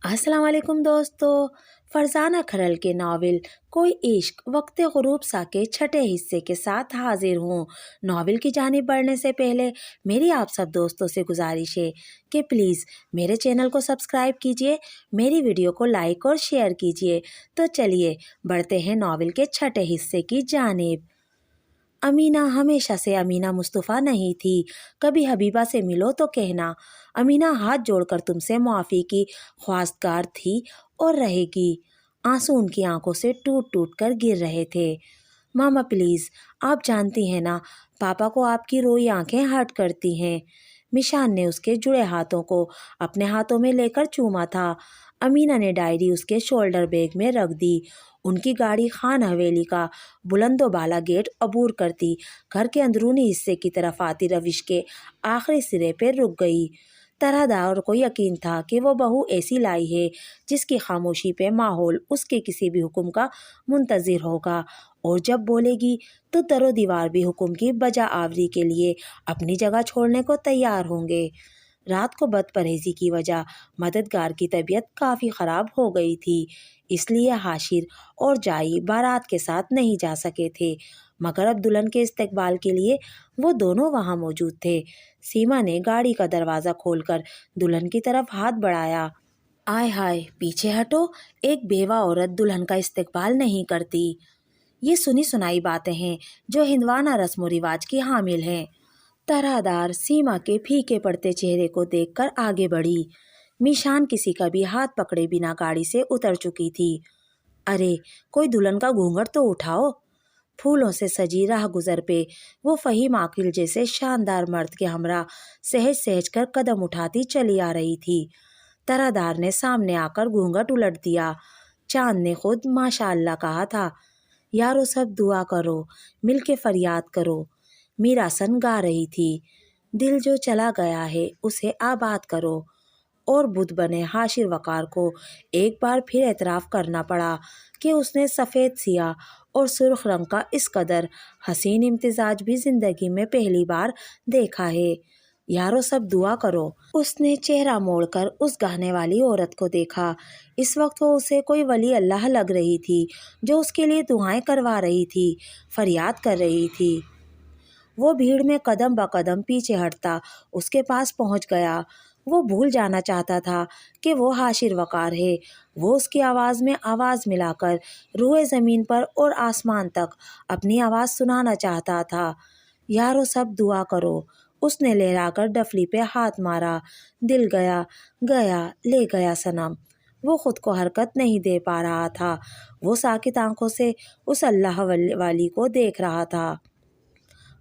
السلام علیکم دوستو، فرزانہ کھرل کے ناول کوئی عشق وقت غروب سا کے چھٹے حصے کے ساتھ حاضر ہوں۔ ناول کی جانب بڑھنے سے پہلے میری آپ سب دوستوں سے گزارش ہے کہ پلیز میرے چینل کو سبسکرائب کیجئے، میری ویڈیو کو لائک اور شیئر کیجئے۔ تو چلیے بڑھتے ہیں ناول کے چھٹے حصے کی جانب۔ امینہ ہمیشہ سے امینہ مصطفیٰ نہیں تھی۔ کبھی حبیبہ سے ملو تو کہنا امینہ ہاتھ جوڑ کر تم سے معافی کی خواستگار تھی اور رہے گی۔ آنسو ان کی آنکھوں سے ٹوٹ ٹوٹ کر گر رہے تھے۔ ماما پلیز، آپ جانتی ہیں نا پاپا کو آپ کی روئی آنکھیں ہرٹ کرتی ہیں۔ میشان نے اس کے جڑے ہاتھوں کو اپنے ہاتھوں میں لے کر چوما تھا۔ امینہ نے ڈائری اس کے شولڈر بیگ میں رکھ دی۔ ان کی گاڑی خان حویلی کا بلند و بالا گیٹ عبور کرتی گھر کے اندرونی حصے کی طرف آتی روش کے آخری سرے پہ رک گئی۔ طرح دار کو یقین تھا کہ وہ بہو ایسی لائی ہے جس کی خاموشی پہ ماحول اس کے کسی بھی حکم کا منتظر ہوگا، اور جب بولے گی تو در و دیوار بھی حکم کی بجا آوری کے لیے اپنی جگہ چھوڑنے کو تیار ہوں گے۔ رات کو بد پرہیزی کی وجہ مددگار کی طبیعت کافی خراب ہو گئی تھی، اس لیے حاشر اور جائی بارات کے ساتھ نہیں جا سکے تھے، مگر اب دلہن کے استقبال کے لیے وہ دونوں وہاں موجود تھے۔ سیما نے گاڑی کا دروازہ کھول کر دلہن کی طرف ہاتھ بڑھایا۔ آئے ہائے، پیچھے ہٹو، ایک بیوہ عورت دلہن کا استقبال نہیں کرتی۔ یہ سنی سنائی باتیں ہیں جو ہندوانہ رسم و رواج کی حامل ہیں۔ طرح دار سیما کے پھیکے پڑتے چہرے کو دیکھ کر آگے بڑھی۔ میشان کسی کا بھی ہاتھ پکڑے بنا گاڑی سے اتر چکی تھی۔ ارے کوئی دلہن کا گھونگھٹ تو اٹھاؤ۔ پھولوں سے سجی راہ گزر پہ وہ فہیم عاقل جیسے شاندار مرد کے ہمراہ سہج سہج کر قدم اٹھاتی چلی آ رہی تھی۔ طرح دار نے سامنے آ کر گھونگھٹ الٹ دیا۔ چاند نے خود ماشاء اللہ کہا تھا۔ یارو سب دعا کرو، مل کے فریاد کرو۔ میراسن گا رہی تھی۔ دل جو چلا گیا ہے اسے آباد کرو۔ اور بدھ بنے حاشر وقار کو ایک بار پھر اعتراف کرنا پڑا کہ اس نے سفید سیاہ اور سرخ رنگ کا اس قدر حسین امتزاج بھی زندگی میں پہلی بار دیکھا ہے۔ یارو سب دعا کرو۔ اس نے چہرہ موڑ کر اس گانے والی عورت کو دیکھا۔ اس وقت وہ اسے کوئی ولی اللہ لگ رہی تھی جو اس کے لیے دعائیں کروا رہی تھی، فریاد کر رہی تھی۔ وہ بھیڑ میں قدم بہ قدم پیچھے ہٹتا اس کے پاس پہنچ گیا۔ وہ بھول جانا چاہتا تھا کہ وہ حاشر وقار ہے۔ وہ اس کی آواز میں آواز ملا کر روئے زمین پر اور آسمان تک اپنی آواز سنانا چاہتا تھا۔ یارو سب دعا کرو۔ اس نے لہرا کر ڈفلی پہ ہاتھ مارا۔ دل گیا گیا لے گیا صنم۔ وہ خود کو حرکت نہیں دے پا رہا تھا۔ وہ ساکت آنکھوں سے اس اللہ والی کو دیکھ رہا تھا۔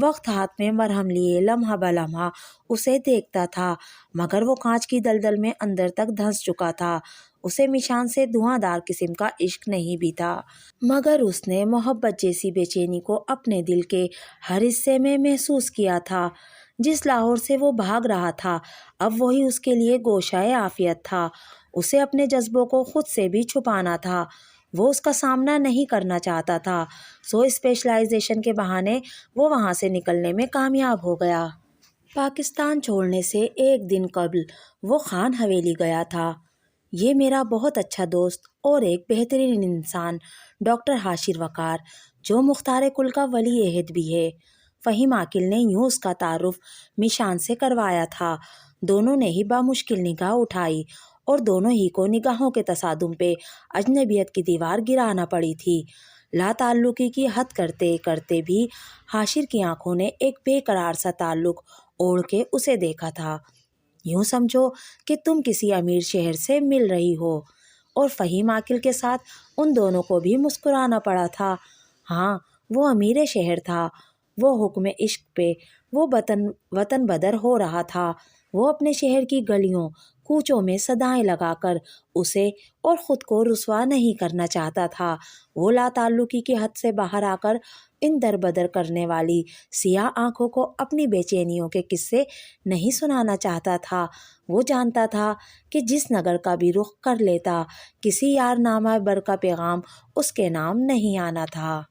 وقت ہاتھ میں مرہم لیے لمحہ بہ لمحہ اسے دیکھتا تھا، مگر وہ کانچ کی دلدل میں اندر تک دھنس چکا تھا۔ اسے میشان سے دھواں دار قسم کا عشق نہیں بھی تھا، مگر اس نے محبت جیسی بے چینی کو اپنے دل کے ہر حصے میں محسوس کیا تھا۔ جس لاہور سے وہ بھاگ رہا تھا اب وہی اس کے لیے گوشۂ عافیت تھا۔ اسے اپنے جذبوں کو خود سے بھی چھپانا تھا۔ وہ اس کا سامنا نہیں کرنا چاہتا تھا، سو اسپیشلائزیشن کے بہانے وہ وہاں سے نکلنے میں کامیاب ہو گیا۔ پاکستان چھوڑنے سے ایک دن قبل وہ خان حویلی گیا تھا۔ یہ میرا بہت اچھا دوست اور ایک بہترین انسان ڈاکٹر حاشر وقار، جو مختار کل کا ولی عہد بھی ہے۔ فہیم عاقل نے یوں اس کا تعارف میشان سے کروایا تھا۔ دونوں نے ہی بامشکل نگاہ اٹھائی اور دونوں ہی کو نگاہوں کے تصادم پہ اجنبیت کی دیوار گرانا پڑی تھی۔ لا تعلقی کی حد کرتے کرتے بھی حاشر کی آنکھوں نے ایک بے قرار سا تعلق اوڑھ کے اسے دیکھا تھا۔ یوں سمجھو کہ تم کسی امیر شہر سے مل رہی ہو، اور فہیم عاقل کے ساتھ ان دونوں کو بھی مسکرانا پڑا تھا۔ ہاں، وہ امیر شہر تھا۔ وہ حکم عشق پہ وہ وطن بدر ہو رہا تھا۔ وہ اپنے شہر کی گلیوں کوچوں میں صدائیں لگا کر اسے اور خود کو رسوا نہیں کرنا چاہتا تھا۔ وہ لا تعلقی کی حد سے باہر آ کر ان در بدر کرنے والی سیاہ آنکھوں کو اپنی بے چینیوں کے قصے نہیں سنانا چاہتا تھا۔ وہ جانتا تھا کہ جس نگر کا بھی رخ کر لیتا، کسی یار نامہ بر کا پیغام اس کے نام نہیں آنا تھا۔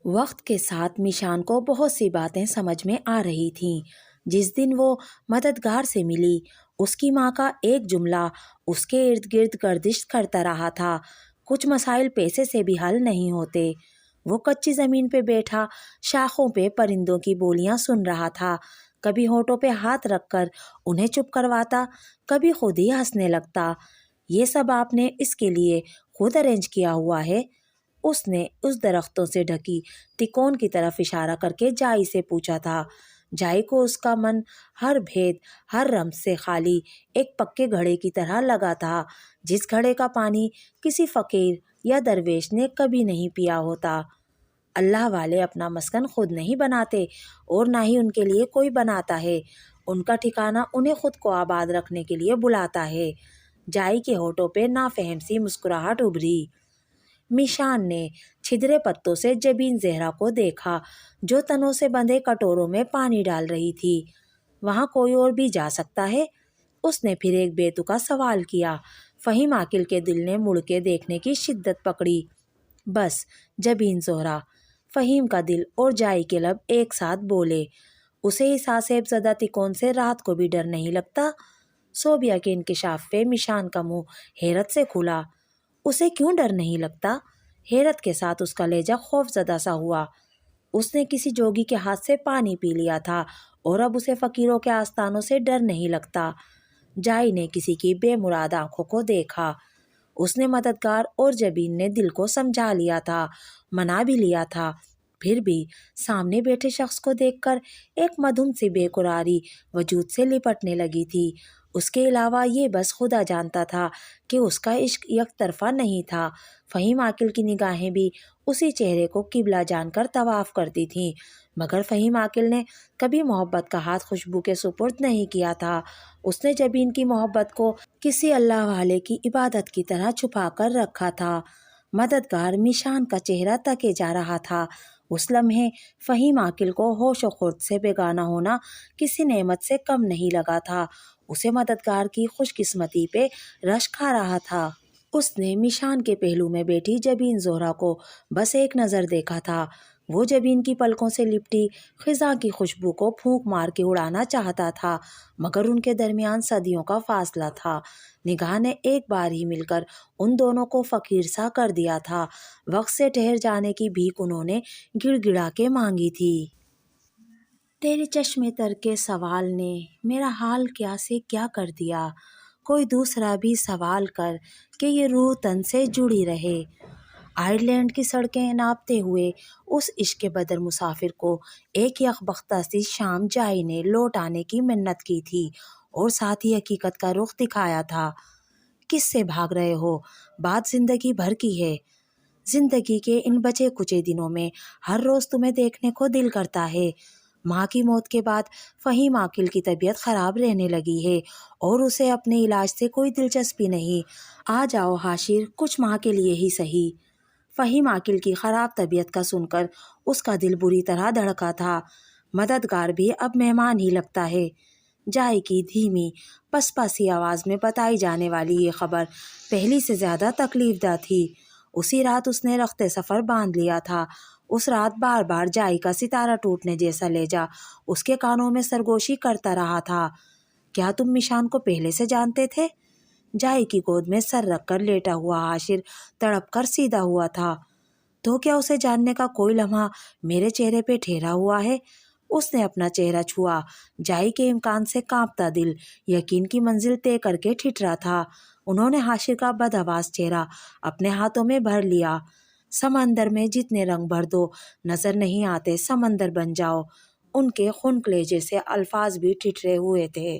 وقت کے ساتھ میشان کو بہت سی باتیں سمجھ میں آ رہی تھیں۔ جس دن وہ مددگار سے ملی اس کی ماں کا ایک جملہ اس کے ارد گرد گردش کرتا رہا تھا۔ کچھ مسائل پیسے سے بھی حل نہیں ہوتے۔ وہ کچی زمین پہ بیٹھا شاخوں پہ پرندوں کی بولیاں سن رہا تھا، کبھی ہونٹوں پہ ہاتھ رکھ کر انہیں چپ کرواتا، کبھی خود ہی ہنسنے لگتا۔ یہ سب آپ نے اس کے لیے خود ارینج کیا ہوا ہے؟ اس نے اس درختوں سے ڈھکی تکون کی طرف اشارہ کر کے جائی سے پوچھا تھا۔ جائی کو اس کا من ہر بھید، ہر رمز سے خالی ایک پکے گھڑے کی طرح لگا تھا، جس گھڑے کا پانی کسی فقیر یا درویش نے کبھی نہیں پیا ہوتا۔ اللہ والے اپنا مسکن خود نہیں بناتے اور نہ ہی ان کے لیے کوئی بناتا ہے، ان کا ٹھکانہ انہیں خود کو آباد رکھنے کے لیے بلاتا ہے۔ جائی کے ہونٹوں پہ نافہم سی مسکراہٹ ابھری۔ میشان نے چھدرے پتوں سے جبین زہرا کو دیکھا جو تنوں سے بندھے کٹوروں میں پانی ڈال رہی تھی۔ وہاں کوئی اور بھی جا سکتا ہے؟ اس نے پھر ایک بےتکا سوال کیا۔ فہیم عاقل کے دل نے مڑ کے دیکھنے کی شدت پکڑی۔ بس جبین زہرا۔ فہیم کا دل اور جائی کے لب ایک ساتھ بولے۔ اسے اس آسیب زدہ تکون سے رات کو بھی ڈر نہیں لگتا؟ صوبیہ کے انکشاف پہ میشان کا منہ حیرت سے کھلا۔ اسے کیوں ڈر نہیں لگتا؟ حیرت کے ساتھ اس کا لہجہ خوف زدہ سا ہوا۔ اس نے کسی جوگی کے ہاتھ سے پانی پی لیا تھا اور اب اسے فقیروں کے آستانوں سے ڈر نہیں لگتا۔ جائی نے کسی کی بے مراد آنکھوں کو دیکھا۔ اس نے مددگار اور جبین نے دل کو سمجھا لیا تھا، منا بھی لیا تھا، پھر بھی سامنے بیٹھے شخص کو دیکھ کر ایک مدھم سی بے قراری وجود سے لپٹنے لگی تھی۔ اس کے علاوہ یہ بس خدا جانتا تھا کہ اس کا عشق یک طرفہ نہیں تھا۔ فہیم عاقل کی نگاہیں بھی اسی چہرے کو قبلہ جان کر طواف کرتی تھیں، مگر فہیم عاقل نے کبھی محبت کا ہاتھ خوشبو کے سپرد نہیں کیا تھا۔ اس نے جبین کی محبت کو کسی اللہ والے کی عبادت کی طرح چھپا کر رکھا تھا۔ مددگار میشان کا چہرہ تکے جا رہا تھا۔ اس لمحے فہیم عاقل کو ہوش و خرد سے بیگانہ ہونا کسی نعمت سے کم نہیں لگا تھا۔ اسے مددگار کی خوش قسمتی پہ رشک آ رہا تھا۔ اس نے میشان کے پہلو میں بیٹھی جبین زہرا کو بس ایک نظر دیکھا تھا۔ وہ جبین کی پلکوں سے لپٹی خزاں کی خوشبو کو پھونک مار کے اڑانا چاہتا تھا، مگر ان کے درمیان صدیوں کا فاصلہ تھا۔ نگاہ نے ایک بار ہی مل کر ان دونوں کو فقیر سا کر دیا تھا۔ وقت سے ٹھہر جانے کی بھیک انہوں نے گڑ گڑا کے مانگی تھی۔ تیرے چشمے تر کے سوال نے میرا حال کیا سے کیا کر دیا، کوئی دوسرا بھی سوال کر کہ یہ روح تن سے جڑی رہے۔ آئرلینڈ کی سڑکیں ناپتے ہوئے اس عشق کے بدر مسافر کو ایک یکبختہ سی شام جائی نے لوٹ آنے کی منت کی تھی اور ساتھ ہی حقیقت کا رخ دکھایا تھا۔ کس سے بھاگ رہے ہو؟ بات زندگی بھر کی ہے۔ زندگی کے ان بچے کچے دنوں میں ہر روز تمہیں دیکھنے کو دل کرتا ہے۔ ماں کی موت کے بعد فہیم عاقل کی طبیعت خراب رہنے لگی ہے اور اسے اپنے علاج سے کوئی دلچسپی نہیں۔ آ جاؤ حاشر، کچھ ماہ کے لیے ہی صحیح۔ فہیم عاقل کی خراب طبیعت کا سن کر اس کا دل بری طرح دھڑکا تھا۔ مددگار بھی اب مہمان ہی لگتا ہے۔ جائی کی دھیمی پسپا سی آواز میں بتائی جانے والی یہ خبر پہلی سے زیادہ تکلیف دہ تھی۔ اسی رات اس نے رخت سفر باندھ لیا تھا۔ اس رات بار بار جائی کا ستارہ ٹوٹنے جیسا لہجہ اس کے کانوں میں سرگوشی کرتا رہا تھا۔ کیا تم میشان کو پہلے سے جانتے تھے؟ جائی کی گود میں سر رکھ کر لیٹا ہوا حاشر تڑپ کر سیدھا ہوا تھا۔ تو کیا اسے جاننے کا کوئی لمحہ میرے چہرے پہ ٹھہرا ہوا ہے؟ اس نے اپنا چہرہ چھوا۔ جائی کے امکان سے کانپتا دل یقین کی منزل طے کر کے ٹھٹرا تھا۔ انہوں نے حاشر کا بدحواس چہرہ اپنے ہاتھوں میں بھر لیا۔ سمندر میں جتنے رنگ بھر دو نظر نہیں آتے، سمندر بن جاؤ۔ ان کے خنک لہجے سے الفاظ بھی ٹھٹرے ہوئے تھے۔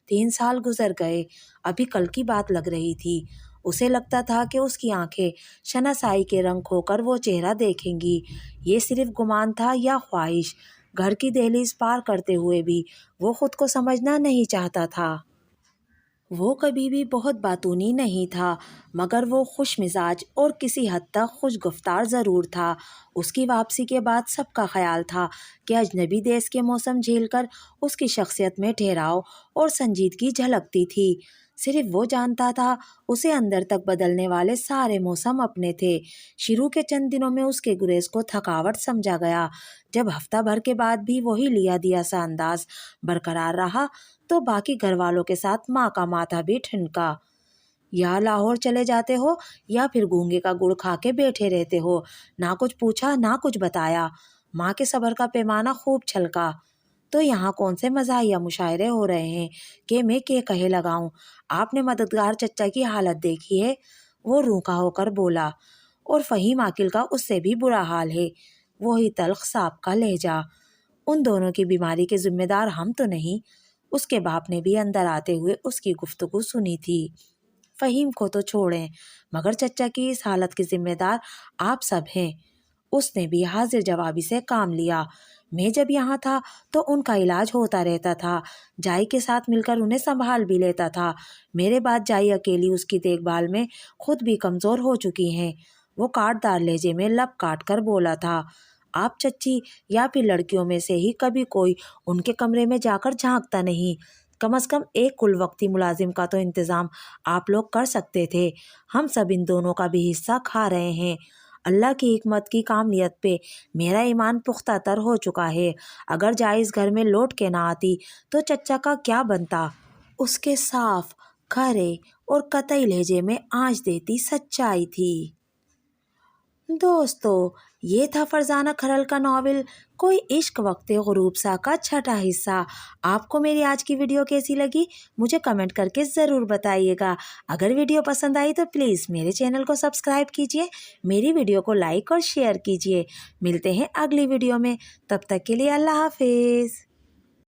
3 سال گزر گئے، ابھی کل کی بات لگ رہی تھی۔ اسے لگتا تھا کہ اس کی آنکھیں شناسائی کے رنگ کھو کر وہ چہرہ دیکھیں گی۔ یہ صرف گمان تھا یا خواہش؟ گھر کی دہلیز پار کرتے ہوئے بھی وہ خود کو سمجھنا نہیں چاہتا تھا۔ وہ کبھی بھی بہت باتونی نہیں تھا، مگر وہ خوش مزاج اور کسی حد تک خوش گفتار ضرور تھا۔ اس کی واپسی کے بعد سب کا خیال تھا کہ اجنبی دیس کے موسم جھیل کر اس کی شخصیت میں ٹھہراؤ اور سنجیدگی جھلکتی تھی۔ صرف وہ جانتا تھا اسے اندر تک بدلنے والے سارے موسم اپنے تھے۔ شروع کے چند دنوں میں اس کے گریز کو تھکاوٹ سمجھا گیا۔ جب ہفتہ بھر کے بعد بھی وہی لیا دیا سا انداز برقرار رہا تو باقی گھر والوں کے ساتھ ماں کا ماتھا بھی ٹھنکا۔ یا لاہور چلے جاتے ہو یا پھر گونگے کا گڑ کھا کے بیٹھے رہتے ہو، نہ کچھ پوچھا نہ کچھ بتایا۔ ماں کے صبر کا پیمانہ خوب چھلکا۔ تو یہاں کون سے مزاحیہ مشاعرے ہو رہے ہیں کہ میں کے کہے لگاؤں؟ آپ نے مددگار چچا کی حالت دیکھی ہے؟ وہ روکھا ہو کر بولا۔ اور فہیم عاقل کا اس سے بھی برا حال ہے۔ وہی تلخ صاحب کا لہجہ۔ ان دونوں کی بیماری کے ذمہ دار ہم تو نہیں۔ اس کے باپ نے بھی اندر آتے ہوئے اس کی گفتگو سنی تھی۔ فہیم کو تو چھوڑیں مگر چچا کی اس حالت کے ذمہ دار آپ سب ہیں۔ اس نے بھی حاضر جوابی سے کام لیا۔ میں جب یہاں تھا تو ان کا علاج ہوتا رہتا تھا، جائی کے ساتھ مل کر انہیں سنبھال بھی لیتا تھا۔ میرے بعد جائی اکیلی اس کی دیکھ بھال میں خود بھی کمزور ہو چکی ہیں۔ وہ کاٹ دار لہجے میں لب کاٹ کر بولا تھا۔ آپ چچی یا پھر لڑکیوں میں سے ہی کبھی کوئی ان کے کمرے میں جا کر جھانکتا نہیں؟ کم از کم ایک کل وقتی ملازم کا تو انتظام آپ لوگ کر سکتے تھے۔ ہم سب ان دونوں کا بھی حصہ کھا رہے ہیں۔ اللہ کی حکمت کی کامیت پہ میرا ایمان پختہ تر ہو چکا ہے۔ اگر جائز گھر میں لوٹ کے نہ آتی تو چچا کا کیا بنتا؟ اس کے صاف کھرے اور قطعی لہجے میں آنچ دیتی سچائی تھی۔ دوستو، یہ تھا فرزانہ کھرل کا ناول کوئی عشق وقت غروب سا کا چھٹا حصہ۔ آپ کو میری آج کی ویڈیو کیسی لگی مجھے کمنٹ کر کے ضرور بتائیے گا۔ اگر ویڈیو پسند آئی تو پلیز میرے چینل کو سبسکرائب کیجیے، میری ویڈیو کو لائک اور شیئر کیجیے۔ ملتے ہیں اگلی ویڈیو میں، تب تک کے لیے اللہ حافظ۔